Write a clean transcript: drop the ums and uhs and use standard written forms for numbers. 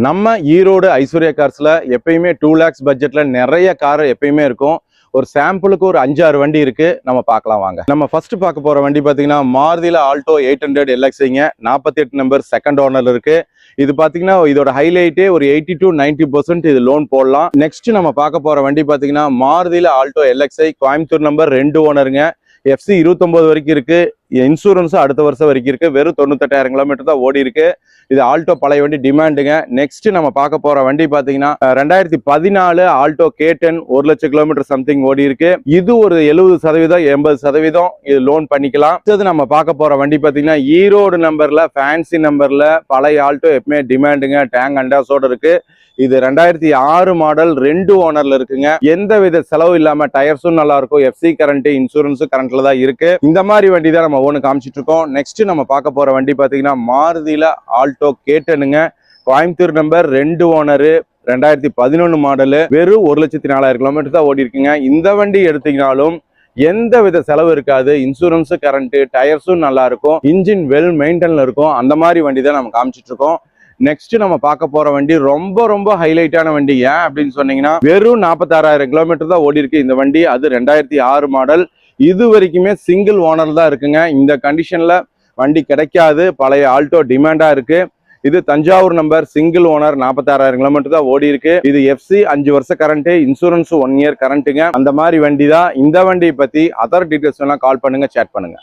நம்ம ஈரோடு ஐஸ்வர்யா கார்ஸ்ல எப்பயுமே 2 lakhs பட்ஜெட்ல நிறைய கார் எப்பயுமே இருக்கும். ஒரு சாம்பிளுக்கு ஒரு 5-6 வண்டி இருக்கு. நம்ம பார்க்கலாம் வாங்க. நம்ம ஃபர்ஸ்ட் பார்க்க போற வண்டி பாத்தீங்கன்னா மாருதில ஆல்டோ 800 LXங்க 48 நம்பர் செகண்ட் ஓனர்ல இருக்கு. இது பாத்தீங்கன்னா இதோட ஹைலைட்டே ஒரு 80 to 90% இது லோன் போடலாம். நெக்ஸ்ட் நம்ம பார்க்க போற வண்டி பாத்தீங்கன்னா மாருதில ஆல்டோ LXi கோயம்புத்தூர் நம்பர் 2 ஓனருங்க. FC 29 வரைக்கும் இருக்கு. இன்சூரன்ஸ் அடுத்த வருஷம் வரைக்கும் இருக்கு. வெறும் 98,000 கிலோமீட்டர் தான் ஓடி இருக்கு. இது ஆல்டோ பழைய வண்டி டிமாண்டுங்க. நெக்ஸ்ட் நம்ம பார்க்க போற வண்டி பாத்தீங்கன்னா 2014 ஆல்டோ K10 1 லட்சம் கிலோமீட்டர் சம்திங் ஓடி இருக்கு. இது ஒரு 70% 80% இது லோன் பண்ணிக்கலாம். அடுத்தது நம்ம பார்க்க போற வண்டி பாத்தீங்கன்னா ஈரோடு நம்பர்ல ஃபேன்சி நம்பர்ல பழைய ஆல்டோ எப்பவுமே டிமாண்டுங்க. டேங்க் அண்டாஸோட இருக்கு. இது 2006 மாடல் 2 ஓனர்ல இருக்குங்க. எந்த வித செலவு இல்லாம டயர்ஸும் நல்லா இருக்கும். FC கரண்ட் இன்சூரன்ஸும் கரண்ட்ல தான் இருக்கு. இந்த மாதிரி வண்டி தான் நம்ம ஒன்று காமிச்சிட்டு இருக்கோம். நெக்ஸ்ட் நம்ம பார்க்க போற வண்டி பாத்தீங்கன்னா மாருதில ஆல்டோ K10ங்க கோயம்புத்தூர் நம்பர் 2 ஓனரு 2011 மாடலு வெறும் 1,04,000 கிலோமீட்டர் தான் ஓடி இருக்குங்க. இந்த வண்டி எடுத்தீங்கனாலும் எந்த வித செலவு இருக்காது. இன்சூரன்ஸ் கரண்ட் டயர்ஸும் நல்லா இருக்கும். இன்ஜின் வெல் மெயின்டைன்ல இருக்கும். அந்த மாதிரி வண்டி தான் நம்ம காமிச்சிட்டு இருக்கோம். நெக்ஸ்ட் நம்ம பார்க்க போற வண்டி ரொம்ப ஹைலைட்டான வண்டி. ஏன் அப்படின்னு சொன்னீங்கன்னா வெறும் 46,000 கிலோமீட்டர் தான் ஓடி இருக்கு இந்த வண்டி. அது 2006 மாடல். இது வரைக்குமே சிங்கிள் ஓனர் தான் இருக்குங்க. இந்த கண்டிஷன்ல வண்டி கிடைக்காது. பழைய ஆல்டோ டிமாண்டா இருக்கு. இது Thanjavur number single owner 46,000 kilometre தான் ஓடி இருக்கு. இது FC 5 வருஷம் கரண்ட் இன்சூரன்ஸ் 1 இயர் கரண்ட்டுங்க. அந்த மாதிரி வண்டி தான். இந்த வண்டியை பத்தி அதர் டீடைல்ஸ் எல்லாம் கால் பண்ணுங்க, சேட் பண்ணுங்க.